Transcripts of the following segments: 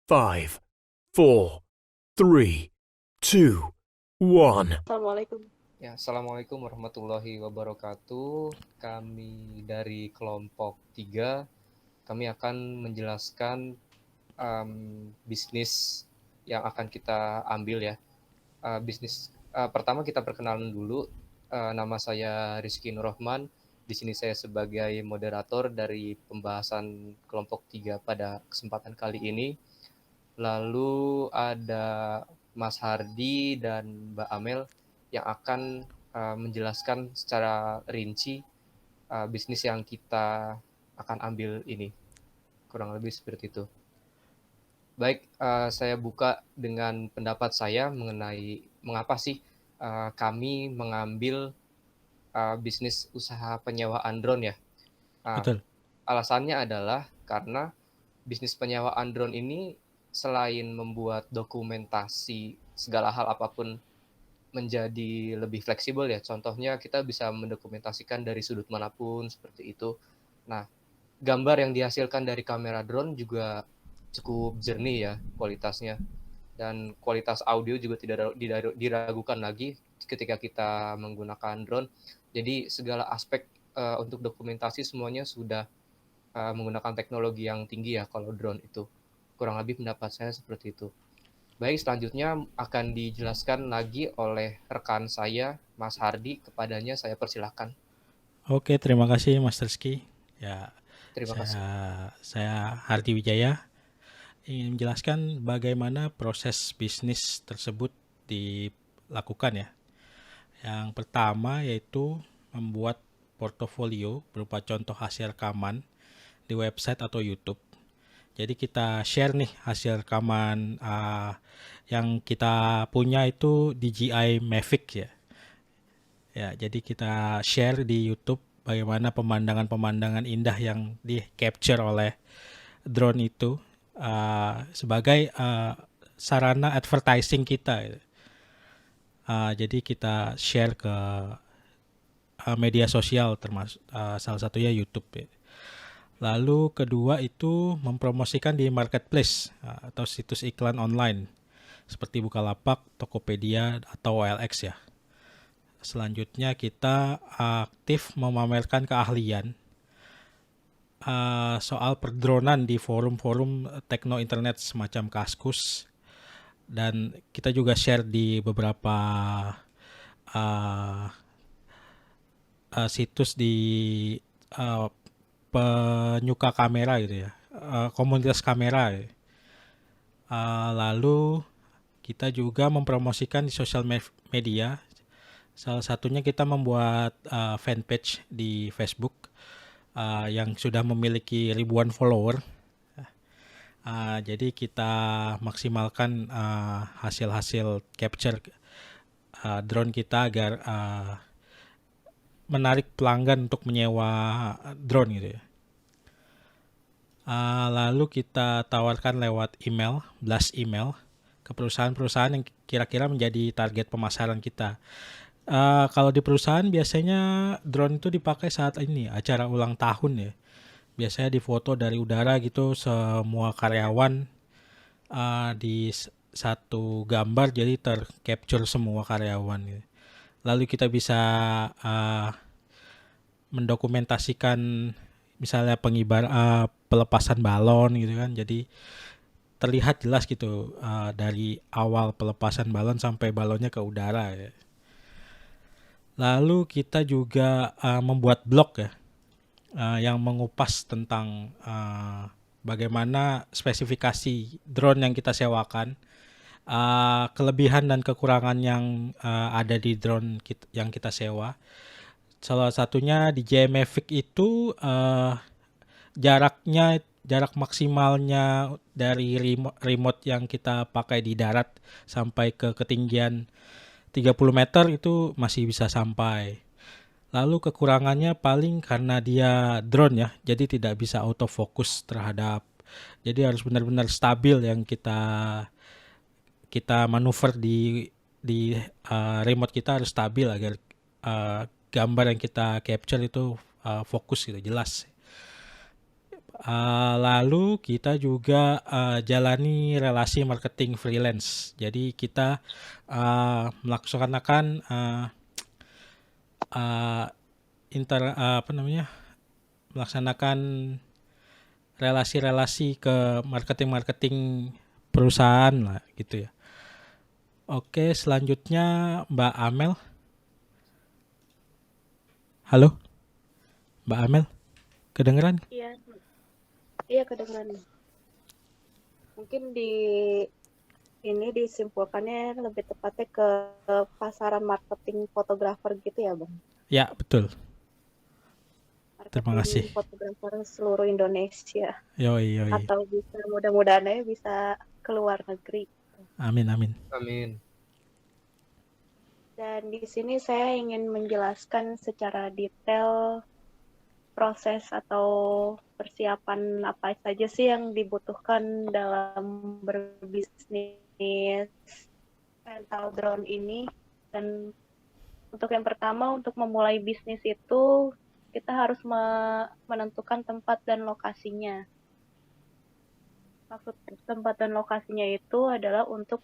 5, 4, 3, 2, 1. Assalamualaikum. Ya, Assalamualaikum warahmatullahi wabarakatuh. Kami dari kelompok 3, kami akan menjelaskan bisnis yang akan kita ambil ya. Pertama kita perkenalan dulu. Nama saya Rizky Nurrohman. Di sini saya sebagai moderator dari pembahasan kelompok 3 pada kesempatan kali ini. Lalu ada Mas Hardi dan Mbak Amel yang akan menjelaskan secara rinci bisnis yang kita akan ambil ini. Kurang lebih seperti itu. Baik, saya buka dengan pendapat saya mengenai mengapa sih kami mengambil bisnis usaha penyewaan drone ya. Betul. Alasannya adalah karena bisnis penyewaan drone ini selain membuat dokumentasi segala hal apapun menjadi lebih fleksibel ya. Contohnya kita bisa mendokumentasikan dari sudut manapun seperti itu. Nah, gambar yang dihasilkan dari kamera drone juga cukup jernih ya kualitasnya. Dan kualitas audio juga tidak diragukan lagi ketika kita menggunakan drone. Jadi segala aspek untuk dokumentasi semuanya sudah menggunakan teknologi yang tinggi ya kalau drone itu. Kurang lebih pendapat saya seperti itu. Baik, selanjutnya akan dijelaskan lagi oleh rekan saya, Mas Hardi. Kepadanya saya persilahkan. Oke, terima kasih Mas Rizky. Ya, Terima kasih. saya Hardi Wijaya ingin menjelaskan bagaimana proses bisnis tersebut dilakukan ya. Yang pertama yaitu membuat portofolio berupa contoh hasil rekaman di website atau YouTube. Jadi kita share nih hasil rekaman yang kita punya itu DJI Mavic ya. Ya, jadi kita share di YouTube bagaimana pemandangan-pemandangan indah yang di capture oleh drone itu sebagai sarana advertising kita. Jadi kita share ke media sosial termasuk salah satunya YouTube ya. Lalu kedua itu mempromosikan di marketplace atau situs iklan online seperti Bukalapak, Tokopedia atau OLX ya. Selanjutnya kita aktif memamerkan keahlian soal perdronan di forum-forum tekno internet semacam Kaskus, dan kita juga share di beberapa situs di penyuka kamera gitu ya, komunitas kamera ya. Lalu kita juga mempromosikan di sosial media. Salah satunya kita membuat fanpage di Facebook yang sudah memiliki ribuan follower. Jadi kita maksimalkan hasil-hasil capture drone kita agar menarik pelanggan untuk menyewa drone gitu ya. Lalu kita tawarkan lewat email, blast email ke perusahaan-perusahaan yang kira-kira menjadi target pemasaran kita. Kalau di perusahaan biasanya drone itu dipakai saat ini acara ulang tahun ya. Biasanya difoto dari udara gitu, semua karyawan di satu gambar, jadi tercapture semua karyawan gitu. Lalu kita bisa mendokumentasikan misalnya pelepasan balon gitu kan. Jadi terlihat jelas gitu dari awal pelepasan balon sampai balonnya ke udara ya. Lalu kita juga membuat blog ya yang mengupas tentang bagaimana spesifikasi drone yang kita sewakan, kelebihan dan kekurangan yang ada di drone yang kita sewa. Salah satunya di DJI Mavic itu jarak maksimalnya dari remote yang kita pakai di darat sampai ke ketinggian 30 meter itu masih bisa sampai. Lalu kekurangannya paling karena dia drone ya, jadi tidak bisa autofocus terhadap. Jadi harus benar-benar stabil yang kita manuver di remote kita harus stabil agar gambar yang kita capture itu fokus gitu, jelas. Lalu kita juga jalani relasi marketing freelance. Jadi kita melaksanakan melaksanakan relasi-relasi ke marketing-marketing perusahaan lah gitu ya. Oke, selanjutnya Mbak Amel. Halo, Mbak Amel, kedengeran? Iya, iya kedengeran. Mungkin ini disimpulkannya lebih tepatnya ke pasaran marketing fotografer gitu ya, Bang. Ya, betul. Terima Marketing kasih. fotografer seluruh Indonesia. Yoi. Atau bisa mudah-mudahan aja bisa keluar negeri. Amin. Amin. Dan di sini saya ingin menjelaskan secara detail proses atau persiapan apa saja sih yang dibutuhkan dalam berbisnis rental drone ini. Dan untuk yang pertama, untuk memulai bisnis itu kita harus menentukan tempat dan lokasinya. Maksud tempat dan lokasinya itu adalah untuk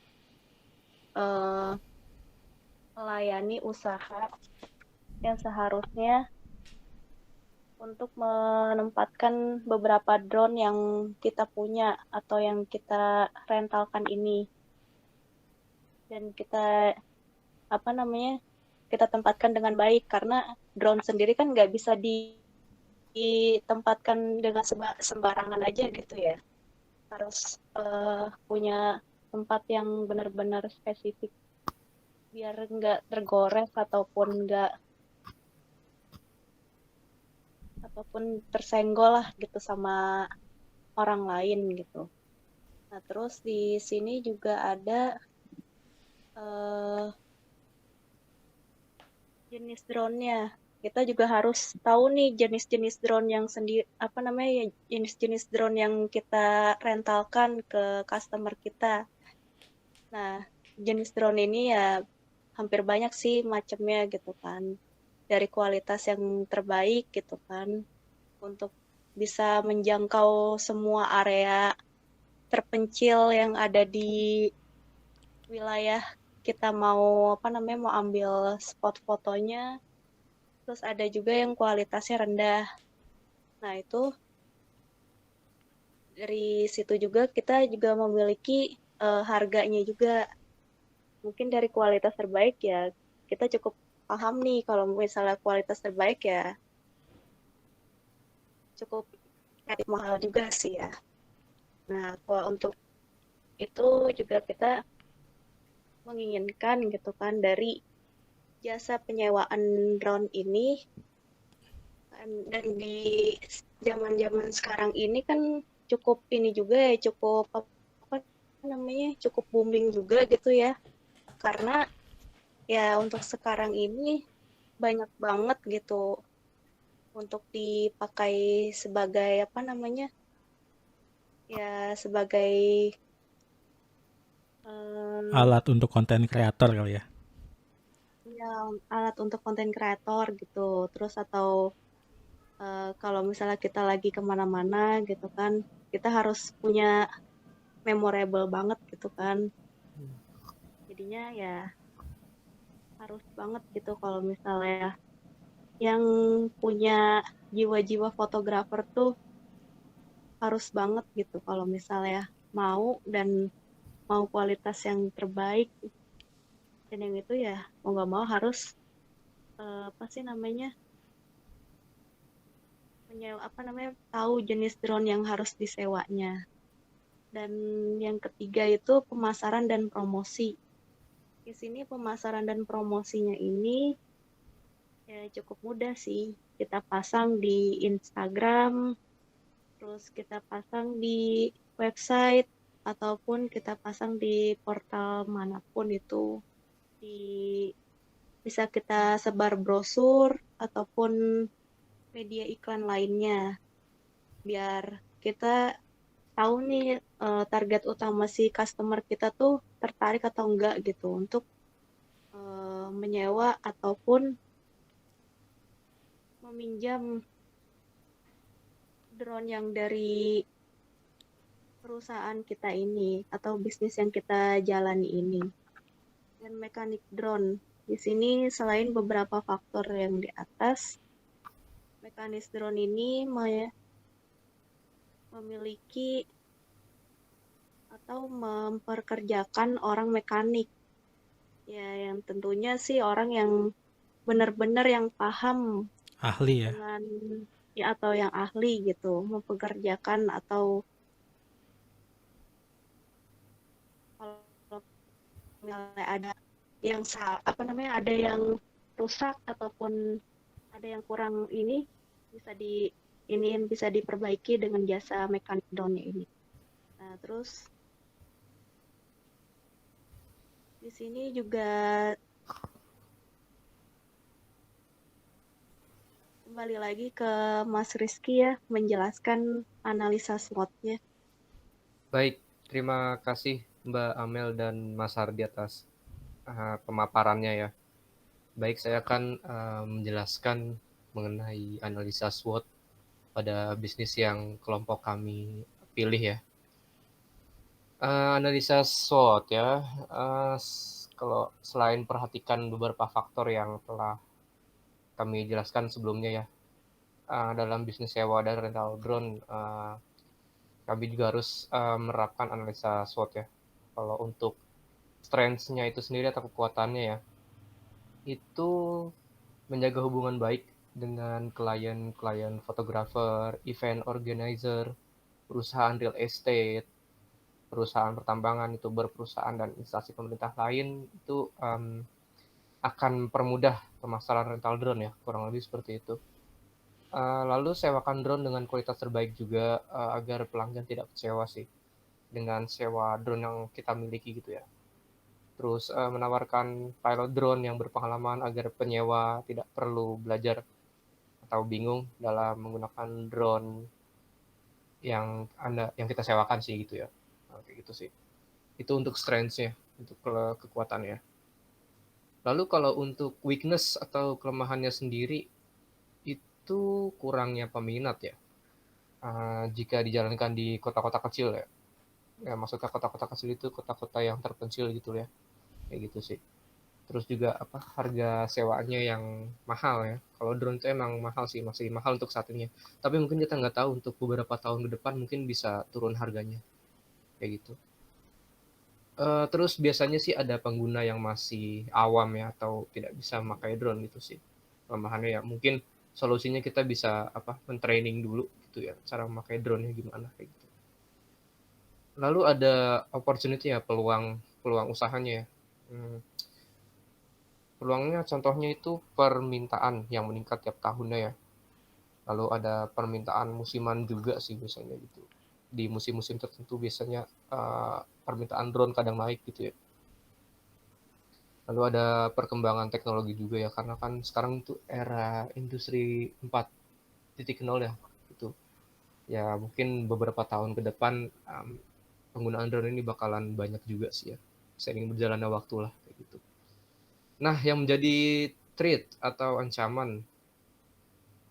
melayani usaha yang seharusnya untuk menempatkan beberapa drone yang kita punya atau yang kita rentalkan ini. Dan kita kita tempatkan dengan baik, karena drone sendiri kan nggak bisa ditempatkan dengan sembarangan aja gitu ya. Harus punya tempat yang benar-benar spesifik biar nggak tergores ataupun tersenggol lah gitu sama orang lain gitu. Nah, terus di sini juga ada jenis drone-nya. Kita juga harus tahu nih jenis-jenis drone yang jenis-jenis drone yang kita rentalkan ke customer kita. Nah, jenis drone ini ya hampir banyak sih macamnya gitu kan. Dari kualitas yang terbaik gitu kan, untuk bisa menjangkau semua area terpencil yang ada di wilayah kita mau ambil spot fotonya. Terus ada juga yang kualitasnya rendah. Nah, itu dari situ juga kita juga memiliki harganya juga. Mungkin dari kualitas terbaik ya kita cukup paham nih, kalau misalnya kualitas terbaik ya cukup mahal juga sih ya. Nah, kalau untuk itu juga kita menginginkan gitu kan dari jasa penyewaan drone ini. Dan di zaman-zaman sekarang ini kan cukup cukup booming juga gitu ya. Karena ya untuk sekarang ini banyak banget gitu untuk dipakai sebagai sebagai Alat untuk konten kreator kali ya. ya, alat untuk konten kreator gitu. Terus atau kalau misalnya kita lagi kemana-mana gitu kan, kita harus punya memorable banget gitu kan. Jadinya ya harus banget gitu kalau misalnya yang punya jiwa-jiwa fotografer tuh harus banget gitu kalau misalnya mau kualitas yang terbaik. Dan yang itu ya mau nggak mau harus tahu jenis drone yang harus disewanya. Dan yang ketiga itu pemasaran dan promosi. Di sini pemasaran dan promosinya ini ya cukup mudah sih. Kita pasang di Instagram, terus kita pasang di website, ataupun kita pasang di portal manapun itu. Bisa kita sebar brosur ataupun media iklan lainnya. Biar kita tahu nih target utama si customer kita tuh tertarik atau enggak gitu untuk menyewa ataupun meminjam drone yang dari perusahaan kita ini atau bisnis yang kita jalani ini. Dan mekanik drone. Di sini selain beberapa faktor yang di atas, mekanis drone ini memiliki atau memperkerjakan orang mekanik. Ya, yang tentunya sih orang yang benar-benar yang paham Ahli ya. dengan ya atau yang ahli gitu, mempekerjakan atau kalau misalnya ada yang ada yang rusak ataupun ada yang kurang ini bisa diperbaiki dengan jasa mekanik drone ini. Nah, terus di sini juga kembali lagi ke Mas Rizky ya, menjelaskan analisa SWOT-nya. Baik, terima kasih Mbak Amel dan Mas Hardi atas pemaparannya ya. Baik, saya akan menjelaskan mengenai analisa SWOT pada bisnis yang kelompok kami pilih ya. Analisa SWOT ya, kalau selain perhatikan beberapa faktor yang telah kami jelaskan sebelumnya ya, dalam bisnis sewa dan rental drone, kami juga harus menerapkan analisa SWOT ya. Kalau untuk strengths-nya itu sendiri atau kekuatannya ya, itu menjaga hubungan baik dengan klien fotografer, event organizer, perusahaan real estate, perusahaan pertambangan, youtuber, perusahaan dan instansi pemerintah lain itu akan mempermudah pemasaran rental drone ya, kurang lebih seperti itu. Lalu sewakan drone dengan kualitas terbaik juga agar pelanggan tidak kecewa sih dengan sewa drone yang kita miliki gitu ya. Terus menawarkan pilot drone yang berpengalaman agar penyewa tidak perlu belajar atau bingung dalam menggunakan drone yang kita sewakan sih gitu ya. Kayak gitu sih. Itu untuk strengths-nya, untuk kekuatannya. Lalu kalau untuk weakness atau kelemahannya sendiri, itu kurangnya peminat ya. Jika dijalankan di kota-kota kecil ya. Ya maksudnya kota-kota kecil itu kota-kota yang terpencil gitu ya. Kayak gitu sih. Terus juga harga sewaannya yang mahal ya. Kalau drone itu emang mahal sih, masih mahal untuk saat ini. Tapi mungkin kita nggak tahu untuk beberapa tahun ke depan mungkin bisa turun harganya. Kayak gitu. Terus biasanya sih ada pengguna yang masih awam ya atau tidak bisa memakai drone gitu sih. Kelemahannya ya mungkin solusinya kita bisa men-training dulu gitu ya, cara memakai drone-nya gimana kayak gitu. Lalu ada opportunity ya, peluang usahanya ya. Peluangnya contohnya itu permintaan yang meningkat tiap tahunnya ya. Lalu ada permintaan musiman juga sih biasanya gitu. Di musim-musim tertentu biasanya permintaan drone kadang naik gitu ya. Lalu ada perkembangan teknologi juga ya, karena kan sekarang itu era industri 4.0 ya gitu. Ya mungkin beberapa tahun ke depan penggunaan drone ini bakalan banyak juga sih ya, seiring berjalannya waktu lah kayak gitu. Nah, yang menjadi threat atau ancaman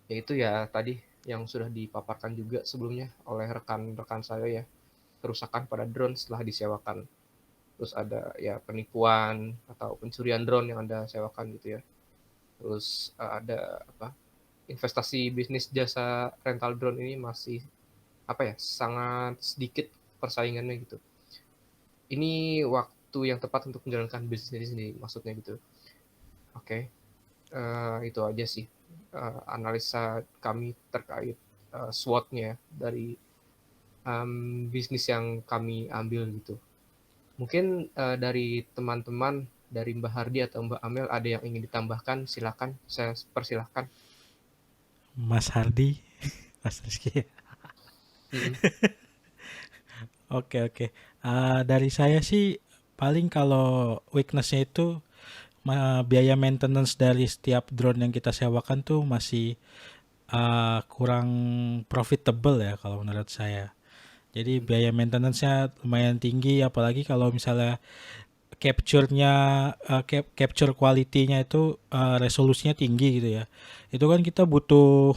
yaitu ya tadi yang sudah dipaparkan juga sebelumnya oleh rekan-rekan saya ya, kerusakan pada drone setelah disewakan. Terus ada ya penipuan atau pencurian drone yang Anda sewakan gitu ya. Terus ada investasi bisnis jasa rental drone ini masih sangat sedikit persaingannya gitu. Ini waktu yang tepat untuk menjalankan bisnis ini maksudnya gitu. Oke. Itu aja sih analisa kami terkait SWOT-nya dari bisnis yang kami ambil gitu. Mungkin dari teman-teman, dari Mbak Hardi atau Mbak Amel ada yang ingin ditambahkan, silakan, saya persilahkan. Mas Hardi, Mas Rizky. Oke. Dari saya sih paling kalau weakness-nya itu biaya maintenance dari setiap drone yang kita sewakan tuh masih kurang profitable ya kalau menurut saya. Jadi biaya maintenance-nya lumayan tinggi, apalagi kalau misalnya capture quality-nya itu resolusinya tinggi gitu ya. Itu kan kita butuh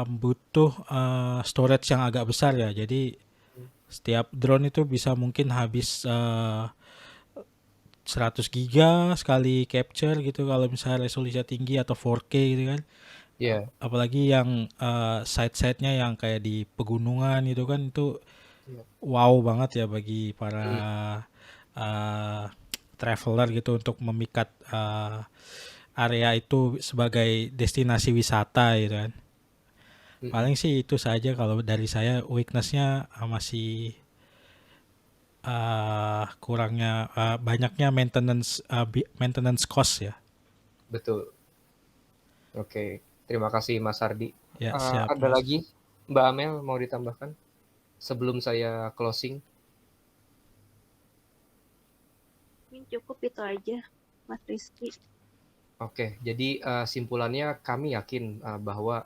butuh storage yang agak besar ya. Jadi setiap drone itu bisa mungkin habis 100 giga sekali capture gitu kalau misalnya resolusinya tinggi atau 4K gitu kan. Iya, Apalagi yang side-side-nya yang kayak di pegunungan gitu kan, itu iya. wow banget ya bagi Mm, para uh, traveler gitu untuk memikat area itu sebagai destinasi wisata gitu kan. Paling sih itu saja kalau dari saya. Weakness-nya masih kurangnya banyaknya maintenance cost ya. betul. Oke, terima kasih Mas Hardi. Ya, siap Ada Mas. lagi Mbak Amel mau ditambahkan sebelum saya closing? Mungkin cukup itu aja, Mas Rizky. Oke, jadi simpulannya kami yakin bahwa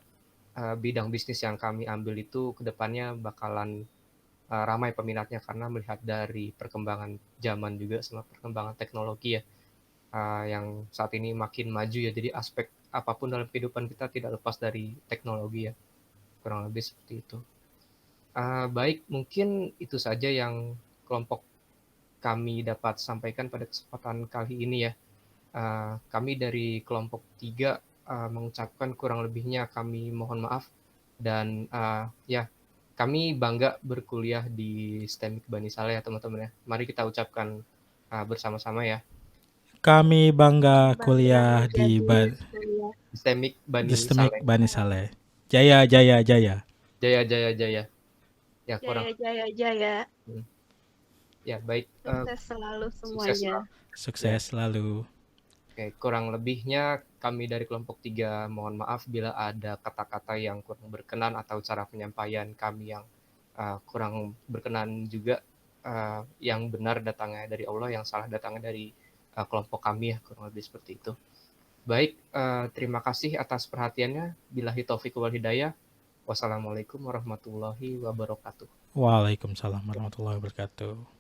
bidang bisnis yang kami ambil itu kedepannya bakalan ramai peminatnya karena melihat dari perkembangan zaman juga sama perkembangan teknologi ya, yang saat ini makin maju ya. Jadi aspek apapun dalam kehidupan kita tidak lepas dari teknologi ya, kurang lebih seperti itu. Baik, mungkin itu saja yang kelompok kami dapat sampaikan pada kesempatan kali ini ya. Kami dari kelompok 3 mengucapkan kurang lebihnya kami mohon maaf dan ya kami bangga berkuliah di STEMIK Bani Saleh ya teman-teman ya. Mari kita ucapkan bersama-sama ya. Kami bangga Bangga kuliah di menjadi kuliah STEMIK Bani Destemik Saleh. Bani Saleh. Jaya, jaya, jaya. Jaya jaya jaya. Ya kurang. Jaya Jaya Jaya. Ya baik. Sukses selalu Sukses semuanya. selalu. Sukses selalu. Oke, kurang lebihnya kami dari kelompok 3 mohon maaf bila ada kata-kata yang kurang berkenan atau cara penyampaian kami yang kurang berkenan juga, yang benar datangnya dari Allah, yang salah datangnya dari kelompok kami ya, kurang lebih seperti itu. Baik, terima kasih atas perhatiannya. Billahi taufiq wal hidayah. Wassalamualaikum warahmatullahi wabarakatuh. Waalaikumsalam warahmatullahi wabarakatuh.